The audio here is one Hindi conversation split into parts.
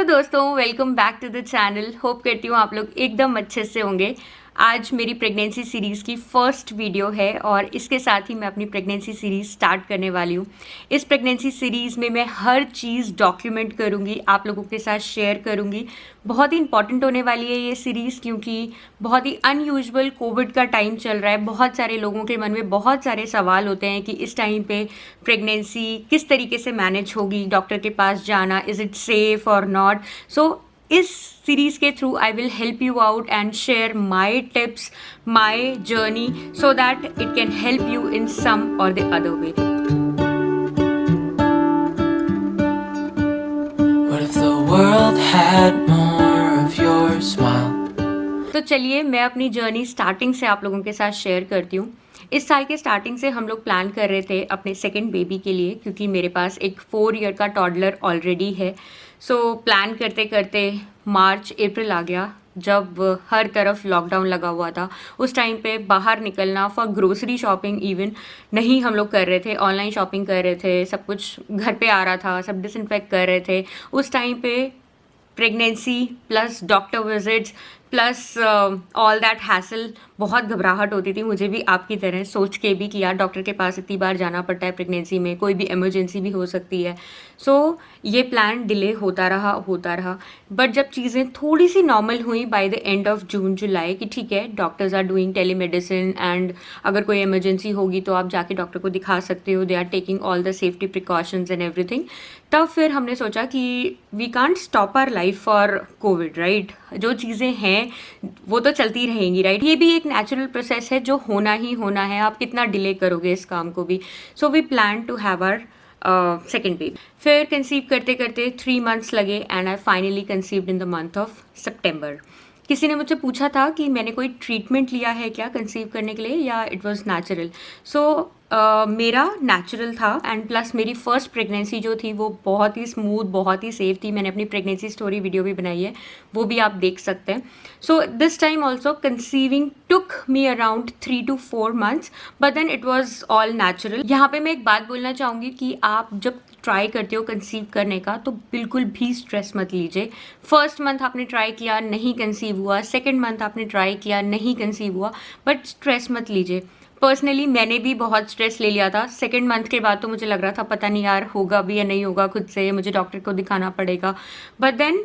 हेलो दोस्तों, welcome back to the channel. Hope करती हूँ आप लोग एकदम अच्छे से होंगे। आज मेरी प्रेगनेंसी सीरीज़ की फर्स्ट वीडियो है और इसके साथ ही मैं अपनी प्रेगनेंसी सीरीज़ स्टार्ट करने वाली हूँ। इस प्रेगनेंसी सीरीज़ में मैं हर चीज़ डॉक्यूमेंट करूँगी, आप लोगों के साथ शेयर करूँगी। बहुत ही इंपॉर्टेंट होने वाली है ये सीरीज़, क्योंकि बहुत ही अनयूजुअल कोविड का टाइम चल रहा है। बहुत सारे लोगों के मन में बहुत सारे सवाल होते हैं कि इस टाइम पे प्रेगनेंसी किस तरीके से मैनेज होगी, डॉक्टर के पास जाना, is it safe or not. So इस सीरीज के through I will help you out and share my tips, my journey, so that it can help you in some or the other way. What if the world had more of your smile? तो चलिए मैं अपनी जर्नी स्टार्टिंग से आप लोगों के साथ शेयर करती हूँ। इस साल के स्टार्टिंग से हम लोग प्लान कर रहे थे अपने सेकंड बेबी के लिए, क्योंकि मेरे पास एक 4 ईयर का टॉडलर ऑलरेडी है। सो प्लान करते करते मार्च अप्रैल आ गया, जब हर तरफ लॉकडाउन लगा हुआ था। उस टाइम पे बाहर निकलना फॉर ग्रोसरी शॉपिंग इवन नहीं हम लोग कर रहे थे, ऑनलाइन शॉपिंग कर रहे थे, सब कुछ घर पे आ रहा था, सब डिसइंफेक्ट कर रहे थे। उस टाइम पे pregnancy plus doctor visits plus all that hassle, बहुत घबराहट होती थी मुझे भी आपकी तरह, सोच के भी कि यार डॉक्टर के पास इतनी बार जाना पड़ता है प्रेगनेंसी में, कोई भी इमरजेंसी भी हो सकती है। सो ये प्लान डिले होता रहा। बट जब चीज़ें थोड़ी सी नॉर्मल हुई by the end of June July कि ठीक है doctors are doing telemedicine and अगर कोई इमरजेंसी होगी तो आप जाके डॉक्टर को दिखा सकते हो, they are taking all the safety precautions and everything. तब फिर हमने सोचा कि we can't stop our life for COVID, right. जो चीज़ें हैं वो तो चलती रहेंगी, राइट। ये भी एक नेचुरल प्रोसेस है जो होना ही होना है, आप कितना डिले करोगे इस काम को भी। So we plan to have our second baby. फिर कंसीव करते करते 3 मंथ्स लगे and I finally conceived in the month of सितंबर। किसी ने मुझसे पूछा था कि मैंने कोई ट्रीटमेंट लिया है क्या कंसीव करने के लिए या इट वाज नेचुरल। सो मेरा नेचुरल था एंड प्लस मेरी फर्स्ट प्रेगनेंसी जो थी वो बहुत ही स्मूथ, बहुत ही सेफ थी। मैंने अपनी प्रेगनेंसी स्टोरी वीडियो भी बनाई है, वो भी आप देख सकते हैं। So this time also conceiving took me around 3 to 4 months, but then it was all natural. यहाँ पे मैं एक बात बोलना चाहूँगी कि आप जब ट्राई करते हो कंसीव करने का तो बिल्कुल भी स्ट्रेस मत लीजिए। फर्स्ट मंथ आपने ट्राई किया, नहीं कंसीव हुआ, सेकेंड मंथ आपने ट्राई किया, नहीं कंसीव हुआ, बट स्ट्रेस मत लीजिए। पर्सनली मैंने भी बहुत स्ट्रेस ले लिया था। सेकेंड मंथ के बाद तो मुझे लग रहा था पता नहीं यार होगा भी या नहीं होगा, खुद से मुझे डॉक्टर को दिखाना पड़ेगा। But then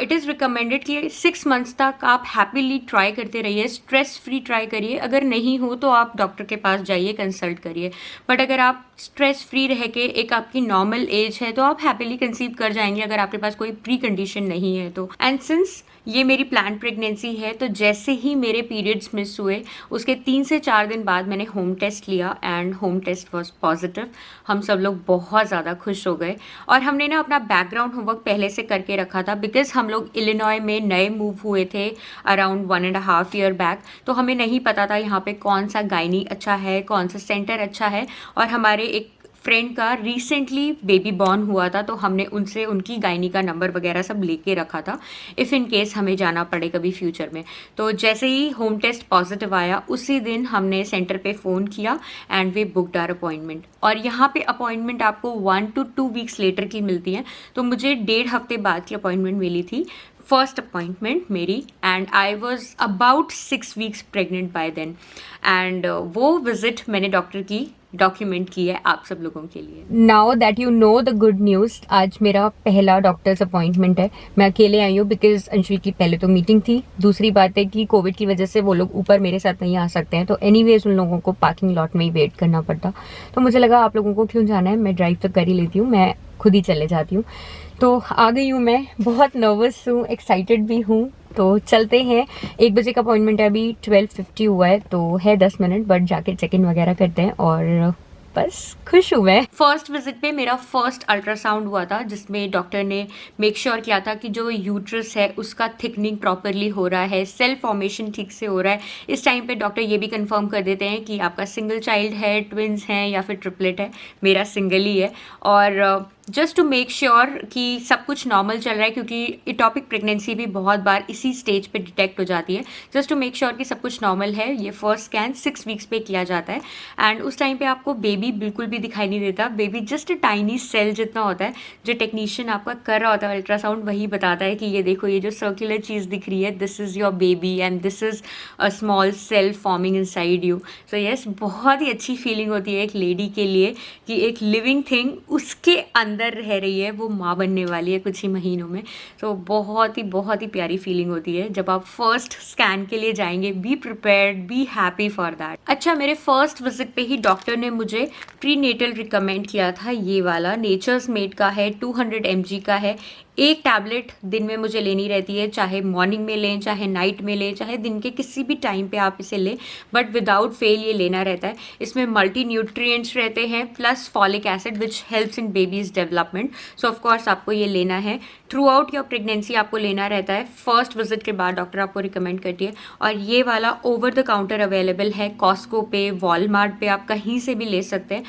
it is recommended कि 6 मंथ्स तक आप हैप्पीली ट्राई करते रहिए, स्ट्रेस फ्री ट्राई करिए। अगर नहीं हो तो आप डॉक्टर के पास जाइए, कंसल्ट करिए। बट अगर आप स्ट्रेस फ्री रह के, एक आपकी नॉर्मल एज है, तो आप हैप्पीली कंसीव कर जाएंगे अगर आपके पास कोई प्री कंडीशन नहीं है तो। एंड सिंस ये मेरी प्लान प्रेगनेंसी है तो जैसे ही मेरे पीरियड्स मिस हुए उसके 3 से 4 दिन बाद मैंने होम टेस्ट लिया and home test was positive. हम सब लोग बहुत ज़्यादा खुश हो गए और हमने ना अपना बैकग्राउंड होमवर्क पहले से करके रखा था, बिकॉज हम लोग इलिनॉय में नए मूव हुए थे अराउंड 1.5 ईयर बैक। तो हमें नहीं पता था यहाँ पे कौन सा गायनी अच्छा है, कौन सा सेंटर अच्छा है। और हमारे एक फ्रेंड का रिसेंटली बेबी बॉर्न हुआ था तो हमने उनसे उनकी गायनी का नंबर वगैरह सब लेके रखा था, इफ़ इन केस हमें जाना पड़े कभी फ्यूचर में। तो जैसे ही होम टेस्ट पॉजिटिव आया उसी दिन हमने सेंटर पे फ़ोन किया and we booked our appointment. और यहाँ पे अपॉइंटमेंट आपको 1 to 2 weeks लेटर की मिलती है, तो मुझे 1.5 हफ्ते बाद की अपॉइंटमेंट मिली थी, फर्स्ट अपॉइंटमेंट मेरी। And I was about 6 weeks pregnant by then. And वो विजिट मैंने डॉक्टर की डॉक्यूमेंट की है आप सब लोगों के लिए। Now that you know the good news, आज मेरा पहला डॉक्टर्स अपॉइंटमेंट है। मैं अकेले आई हूँ बिकॉज अंशु की पहले तो मीटिंग थी, दूसरी बात है कि कोविड की वजह से वो लोग ऊपर मेरे साथ नहीं आ सकते हैं, तो एनीवेज उन लोगों को पार्किंग लॉट में ही वेट करना पड़ता। तो मुझे लगा आप लोगों को क्यों जाना है, मैं ड्राइव तो कर ही लेती हूँ, मैं खुद ही चले जाती हूँ। तो आ गई हूँ, मैं बहुत नर्वस हूँ, एक्साइटेड भी हूँ। तो चलते हैं। 1 बजे का अपॉइंटमेंट है, अभी 12:50 हुआ है तो है 10 मिनट, बट जाके चेक इन वगैरह करते हैं और बस खुश हूँ मैं। फर्स्ट विजिट पे मेरा फर्स्ट अल्ट्रासाउंड हुआ था जिसमें डॉक्टर ने मेक श्योर किया था कि जो यूट्रस है उसका थिकनिंग प्रॉपरली हो रहा है, सेल फॉर्मेशन ठीक से हो रहा है। इस टाइम पे डॉक्टर ये भी कंफर्म कर देते हैं कि आपका सिंगल चाइल्ड है, ट्विंस हैं या फिर ट्रिपलेट है। मेरा सिंगल ही है। और जस्ट टू मेक श्योर कि सब कुछ नॉर्मल चल रहा है, क्योंकि इटॉपिक प्रेगनेंसी भी बहुत बार इसी स्टेज पे डिटेक्ट हो जाती है। जस्ट टू मेक श्योर कि सब कुछ नॉर्मल है, ये फर्स्ट स्कैन 6 वीक्स पे किया जाता है। एंड उस टाइम पे आपको बेबी बिल्कुल भी दिखाई नहीं देता। Baby just a tiny cell जितना होता है। जो टेक्नीशियन आपका कर रहा होता है अल्ट्रासाउंड, वही बताता है कि ये देखो, ये जो सर्कुलर चीज़ दिख रही है, this is your baby and this is a small cell forming inside you. So yes, बहुत ही अच्छी फीलिंग होती है एक लेडी के लिए कि एक लिविंग थिंग उसके अंदर रह रही है, वो माँ बनने वाली है कुछ ही महीनों में। तो बहुत ही प्यारी फीलिंग होती है जब आप फर्स्ट स्कैन के लिए जाएंगे। Be prepared, be happy for that. अच्छा, मेरे फर्स्ट विजिट पे ही डॉक्टर ने मुझे प्रीनेटल रिकमेंड किया था। ये वाला नेचर्स मेड का है, 200 mg का है। एक टैबलेट दिन में मुझे लेनी रहती है, चाहे मॉर्निंग में लें, चाहे नाइट में लें, चाहे दिन के किसी भी टाइम पे आप इसे लें, बट विदाउट फेल ये लेना रहता है। इसमें मल्टी न्यूट्रिएंट्स रहते हैं plus folic acid which helps in babies development. So of course आपको ये लेना है थ्रू आउट योर प्रेगनेंसी, आपको लेना रहता है। फर्स्ट विजिट के बाद डॉक्टर आपको रिकमेंड करती है। और ये वाला ओवर द काउंटर अवेलेबल है कॉस्को पे, वॉलमार्ट पे, आप कहीं से भी ले सकते हैं।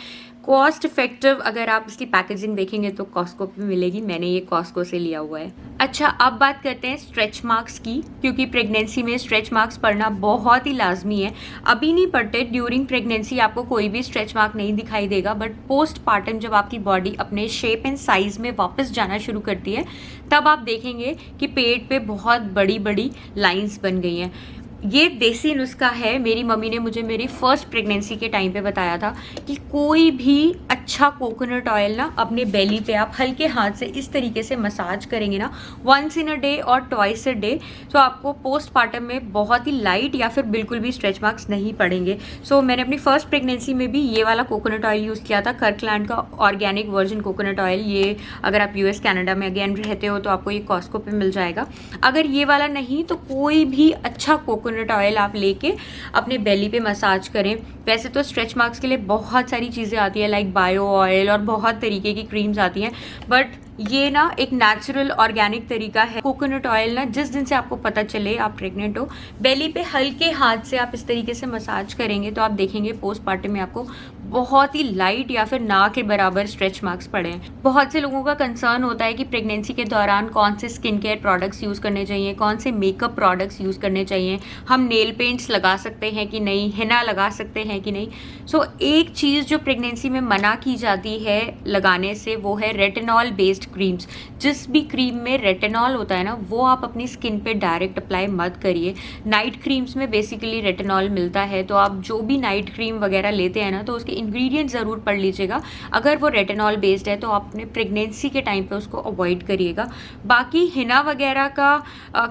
कॉस्ट इफेक्टिव अगर आप इसकी पैकेजिंग देखेंगे तो कॉस्को पे मिलेगी। मैंने ये कॉस्को से लिया हुआ है। अच्छा, अब बात करते हैं स्ट्रेच मार्क्स की, क्योंकि प्रेगनेंसी में स्ट्रेच मार्क्स पड़ना बहुत ही लाजमी है। अभी नहीं पड़ते, ड्यूरिंग प्रेगनेंसी आपको कोई भी स्ट्रेच मार्क नहीं दिखाई देगा, बट पोस्ट पार्टम जब आपकी बॉडी अपने शेप एंड साइज में वापस जाना शुरू करती है, तब आप देखेंगे कि पेट पे बहुत बड़ी बड़ी लाइंस बन गई हैं। ये देसी नुस्खा है, मेरी मम्मी ने मुझे मेरी फर्स्ट प्रेगनेंसी के टाइम पे बताया था कि कोई भी अच्छा कोकोनट ऑयल ना अपने बेली पे आप हल्के हाथ से इस तरीके से मसाज करेंगे ना, वंस इन अ डे और ट्वाइस अ डे, तो आपको पोस्टपार्टम में बहुत ही लाइट या फिर बिल्कुल भी स्ट्रेच मार्क्स नहीं पड़ेंगे। सो मैंने अपनी फर्स्ट प्रेगनेंसी में भी ये वाला कोकोनट ऑयल यूज़ किया था, कर्कलैंड का ऑर्गेनिक वर्जन कोकोनट ऑयल। ये अगर आप यूएस कनाडा में अगेन रहते हो तो आपको ये कॉस्को पे मिल जाएगा। अगर ये वाला नहीं तो कोई भी अच्छा कोकोनट ऑयल आप लेके अपने बेली पे मसाज करें। वैसे तो स्ट्रेच मार्क्स के लिए बहुत सारी चीज़ें आती है, लाइक बायो ऑयल और बहुत तरीके की क्रीम्स आती हैं, बट ये ना एक नेचुरल ऑर्गेनिक तरीका है। कोकोनट ऑयल ना जिस दिन से आपको पता चले आप प्रेग्नेंट हो, बेली पे हल्के हाथ से आप इस तरीके से मसाज करेंगे तो आप देखेंगे पोस्टपार्टम में आपको बहुत ही लाइट या फिर ना के बराबर स्ट्रेच मार्क्स पड़े हैं। बहुत से लोगों का कंसर्न होता है कि प्रेगनेंसी के दौरान कौन से स्किन केयर प्रोडक्ट्स यूज़ करने चाहिए, कौन से मेकअप प्रोडक्ट्स यूज़ करने चाहिए, हम नेल पेंट्स लगा सकते हैं कि नहीं, हिना लगा सकते हैं कि नहीं। सो एक चीज़ जो प्रेगनेंसी में मना की जाती है लगाने से, वो है रेटिनॉल बेस्ड क्रीम्स। जिस भी क्रीम में रेटिनॉल होता है ना, वो आप अपनी स्किन पे डायरेक्ट अप्लाई मत करिए। नाइट क्रीम्स में बेसिकली रेटिनॉल मिलता है, तो आप जो भी नाइट क्रीम वगैरह लेते हैं ना, तो उसके इंग्रेडिएंट ज़रूर पढ़ लीजिएगा। अगर वो रेटिनॉल बेस्ड है तो आप अपने प्रेगनेंसी के टाइम पे उसको अवॉइड करिएगा। बाकी हिना वगैरह का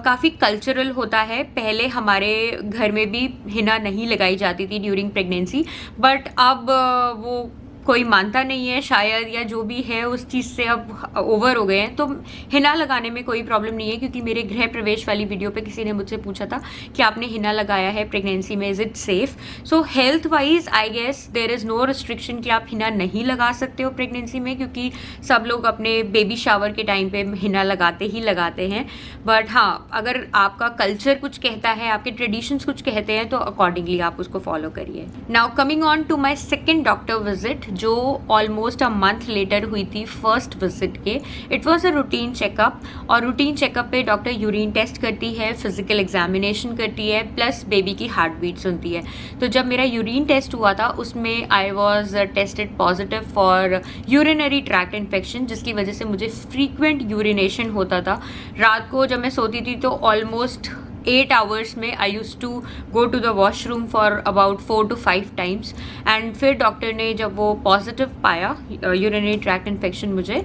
काफ़ी कल्चरल होता है। पहले हमारे घर में भी हिना नहीं लगाई जाती थी ड्यूरिंग प्रेगनेंसी, बट अब वो कोई मानता नहीं है शायद, या जो भी है उस चीज़ से अब ओवर हो गए हैं। तो हिना लगाने में कोई प्रॉब्लम नहीं है, क्योंकि मेरे गृह प्रवेश वाली वीडियो पे किसी ने मुझसे पूछा था कि आपने हिना लगाया है प्रेगनेंसी में, is it safe. So health wise I guess there is no restriction कि आप हिना नहीं लगा सकते हो प्रेगनेंसी में, क्योंकि सब लोग अपने बेबी शावर के टाइम पे हिना लगाते ही लगाते हैं। बट हाँ, अगर आपका कल्चर कुछ कहता है, आपके ट्रेडिशंस कुछ कहते हैं, तो अकॉर्डिंगली आप उसको फॉलो करिए। Now coming on to my second doctor visit, जो ऑलमोस्ट अ मंथ लेटर हुई थी फर्स्ट विजिट के। It was a routine checkup, और रूटीन चेकअप पे डॉक्टर यूरिन टेस्ट करती है, फिजिकल एग्जामिनेशन करती है, प्लस बेबी की हार्ट बीट सुनती है। तो जब मेरा यूरिन टेस्ट हुआ था उसमें I was tested positive for urinary tract infection, जिसकी वजह से मुझे फ्रीक्वेंट यूरिनेशन होता था। रात को जब मैं सोती थी तो ऑलमोस्ट 8 hours में I use to go to the washroom for about 4 to 5 times। And फिर डॉक्टर ने जब वो पॉजिटिव पाया यूरिनरी ट्रैक्ट इन्फेक्शन मुझे,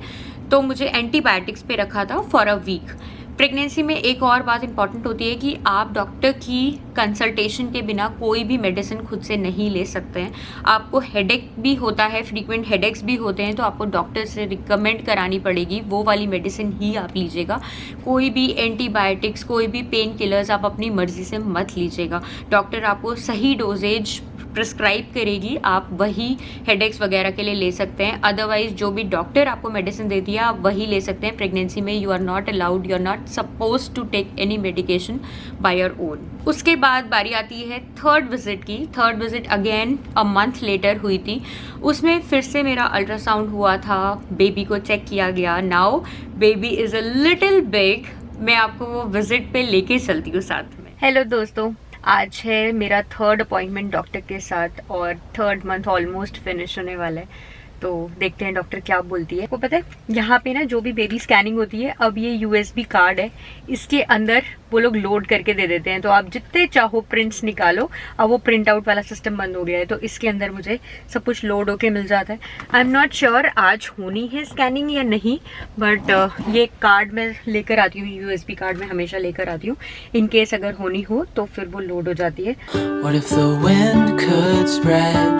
तो मुझे एंटीबायोटिक्स पे रखा था फॉर अ वीक। प्रेगनेंसी में एक और बात इंपॉर्टेंट होती है कि आप डॉक्टर की कंसल्टेशन के बिना कोई भी मेडिसिन खुद से नहीं ले सकते हैं। आपको हेडेक भी होता है, फ्रीक्वेंट हेडेक्स भी होते हैं, तो आपको डॉक्टर से रिकमेंड करानी पड़ेगी, वो वाली मेडिसिन ही आप लीजिएगा। कोई भी एंटीबायोटिक्स, कोई भी पेन किलर्स आप अपनी मर्ज़ी से मत लीजिएगा। डॉक्टर आपको सही डोजेज प्रिस्क्राइब करेगी आप वही हेडेक्स वगैरह के लिए ले सकते हैं। अदरवाइज जो भी डॉक्टर आपको मेडिसिन देती है आप वही ले सकते हैं। प्रेगनेंसी में you are not allowed, you are not suppose to take any medication by your own. उसके बाद बारी आती है थर्ड विजिट की। Third visit again a month later हुई थी। उसमें फिर से मेरा अल्ट्रासाउंड हुआ था, बेबी को चेक किया गया। Now baby is a little big. मैं आपको वो विजिट पे लेके चलती हूँ साथ में। हेलो दोस्तों, आज है मेरा थर्ड अपॉइंटमेंट डॉक्टर के साथ और थर्ड मंथ ऑलमोस्ट फिनिश होने वाला है। तो देखते हैं डॉक्टर क्या बोलती है। आपको पता है यहाँ पे ना जो भी बेबी स्कैनिंग होती है, अब ये USB कार्ड है, इसके अंदर वो लोग लोड करके दे देते हैं। तो आप जितने चाहो प्रिंट्स निकालो। अब वो प्रिंट आउट वाला सिस्टम बंद हो गया है, तो इसके अंदर मुझे सब कुछ लोड होके मिल जाता है। आई एम नॉट श्योर आज होनी है स्कैनिंग या नहीं, बट ये कार्ड मैं लेकर आती हूँ, USB कार्ड मैं हमेशा लेकर आती हूँ। इन केस अगर होनी हो तो फिर वो लोड हो जाती है।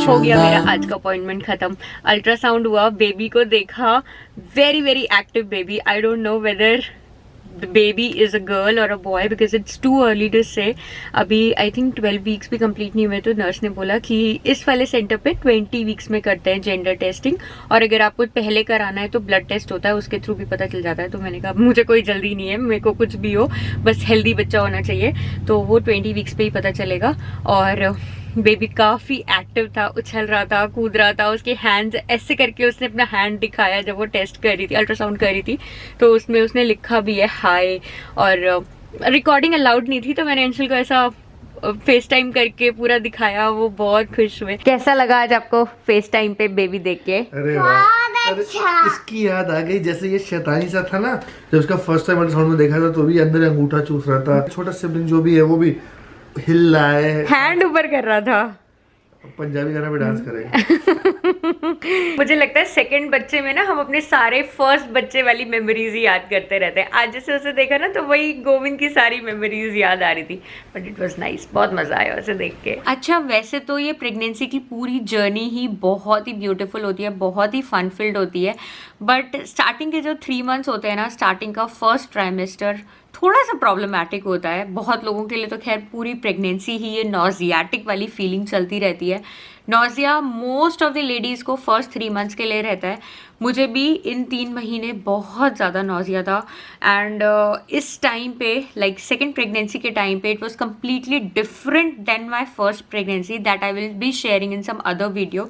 हो गया मेरा आज का अपॉइंटमेंट खत्म। अल्ट्रासाउंड हुआ, बेबी को देखा, very very active baby. I don't know whether the baby is a girl or a boy because it's too early to say। अभी I think 12 वीक्स भी कंप्लीट नहीं हुए, तो नर्स ने बोला कि इस वाले सेंटर पे 20 वीक्स में करते हैं जेंडर टेस्टिंग, और अगर आपको पहले कराना है तो ब्लड टेस्ट होता है, उसके थ्रू भी पता चल जाता है। तो मैंने कहा मुझे कोई जल्दी नहीं है, मेरे को कुछ भी हो, बस हेल्दी बच्चा होना चाहिए। तो वो 20 वीक्स पे ही पता चलेगा। और बेबी काफ़ी एक्टिव था, उछल रहा था, कूद रहा था। उसके हैंड्स ऐसे करके उसने अपना हैंड दिखाया जब वो टेस्ट कर रही थी, अल्ट्रासाउंड कर रही थी। तो उसमें उसने लिखा भी है हाय, और रिकॉर्डिंग अलाउड नहीं थी, तो मैंने अंशुल को ऐसा फेस टाइम करके पूरा दिखाया। वो बहुत खुश हुए। कैसा लगा आज आपको फेस टाइम पे बेबी देख के? अरे वाह, इसकी याद आ गई जैसे ये शैतानी सा था ना, जब उसका फर्स्ट टाइम अल्ट्रासाउंड में देखा था तो भी अंदर अंगूठा चूस रहा था। छोटा सिबलिंग जो भी है वो भी हिल रहा है, हैंड ऊपर कर रहा था। पंजाबी गाना पे डांस करेगा। मुझे लगता है सेकंड बच्चे में ना हम अपने सारे फर्स्ट बच्चे वाली मेमोरीज ही याद करते रहते हैं। आज जैसे उसे देखा ना तो वही गोविंद की सारी मेमोरीज याद आ रही थी। बट इट वाज नाइस, बहुत मजा आया उसे देख के। अच्छा, वैसे तो ये प्रेगनेंसी की पूरी जर्नी ही बहुत ही ब्यूटीफुल होती है, बहुत ही फन फिल्ड होती है। बट स्टार्टिंग के जो 3 मंथ्स होते हैं ना, स्टार्टिंग का फर्स्ट ट्राइमेस्टर थोड़ा सा प्रॉब्लमैटिक होता है। बहुत लोगों के लिए तो खैर पूरी प्रेगनेंसी ही ये नॉजियाटिक वाली फीलिंग चलती रहती है। Nausea most of the ladies को फर्स्ट 3 मंथ्स के लिए रहता है। मुझे भी इन 3 महीने बहुत ज़्यादा नॉजिया था। एंड इस टाइम पे लाइक सेकेंड प्रेगनेंसी के टाइम पे it was completely different than my first pregnancy, that I will be sharing in some other video.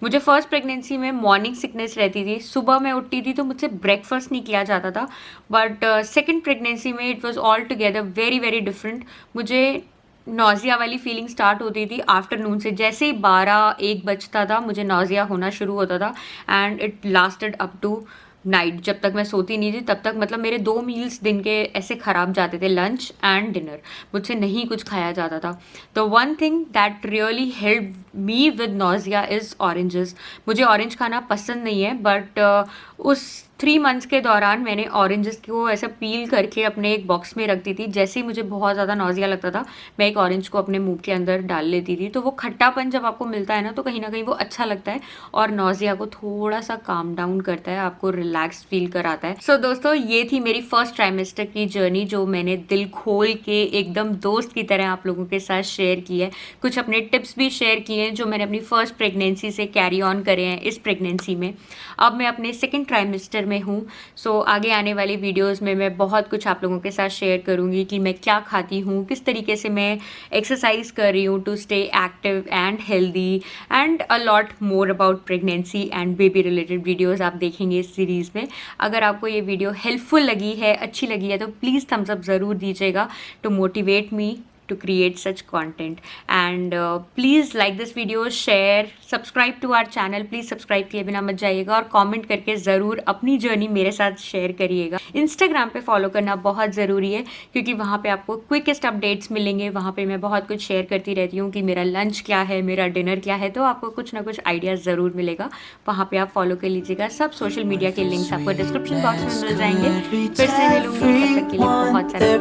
मुझे फर्स्ट प्रेगनेंसी में मॉर्निंग सिकनेस रहती थी, सुबह मैं उठती थी तो मुझसे ब्रेकफास्ट नहीं किया जाता था। बट सेकेंड प्रेगनेंसी में it was all together very very different. मुझे नॉजिया वाली फीलिंग स्टार्ट होती थी आफ्टरनून से। जैसे ही 12-1 बजता था मुझे नॉजिया होना शुरू होता था and it lasted up to night. जब तक मैं सोती नहीं थी तब तक, मतलब मेरे 2 मील्स दिन के ऐसे ख़राब जाते थे, लंच एंड डिनर। मुझसे नहीं कुछ खाया जाता था। तो one thing that really help me with nausea is oranges. मुझे ऑरेंज खाना पसंद नहीं है, बट उस 3 मंथ्स के दौरान मैंने ऑरेंजेस को ऐसा पील करके अपने एक बॉक्स में रखती थी। जैसे ही मुझे बहुत ज़्यादा नॉजिया लगता था मैं एक ऑरेंज को अपने मुंह के अंदर डाल लेती थी। तो वो खट्टापन जब आपको मिलता है ना कहीं वो अच्छा लगता है और नॉजिया को थोड़ा सा काम डाउन करता है, आपको रिलैक्स फील कराता है। सो दोस्तों, ये थी मेरी फर्स्ट ट्राइमेस्टर की जर्नी जो मैंने दिल खोल के एकदम दोस्त की तरह आप लोगों के साथ शेयर की है। कुछ अपने टिप्स भी शेयर किए हैं जो मैंने अपनी फर्स्ट प्रेगनेंसी से कैरी ऑन करे हैं इस प्रेगनेंसी में। अब मैं अपने सेकेंड ट्राइमेस्टर में हूँ। सो आगे आने वाली वीडियोस में मैं बहुत कुछ आप लोगों के साथ शेयर करूँगी कि मैं क्या खाती हूँ, किस तरीके से मैं एक्सरसाइज कर रही हूँ to stay active and healthy, and a lot more about pregnancy and baby related videos आप देखेंगे इस सीरीज़ में। अगर आपको ये वीडियो हेल्पफुल लगी है, अच्छी लगी है, तो प्लीज़ थम्स अप ज़रूर दीजिएगा to motivate me to create such content, and please like this video, share, subscribe to our channel। Please subscribe किए बिना मत जाइएगा और कमेंट करके ज़रूर अपनी जर्नी मेरे साथ शेयर करिएगा। इंस्टाग्राम पे फॉलो करना बहुत ज़रूरी है क्योंकि वहाँ पे आपको क्विकेस्ट अपडेट्स मिलेंगे। वहाँ पे मैं बहुत कुछ शेयर करती रहती हूँ कि मेरा लंच क्या है, मेरा डिनर क्या है, तो आपको कुछ ना कुछ आइडियाज़ ज़रूर मिलेगा। वहाँ पे आप फॉलो कर लीजिएगा। सब सोशल मीडिया के लिंक्स आपको डिस्क्रिप्शन बॉक्स में मिल जाएंगे। फिर से मिलूंगी, तब तक के लिए बहुत सारा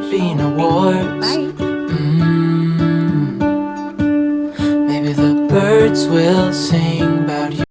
bye. Maybe the birds will sing about you.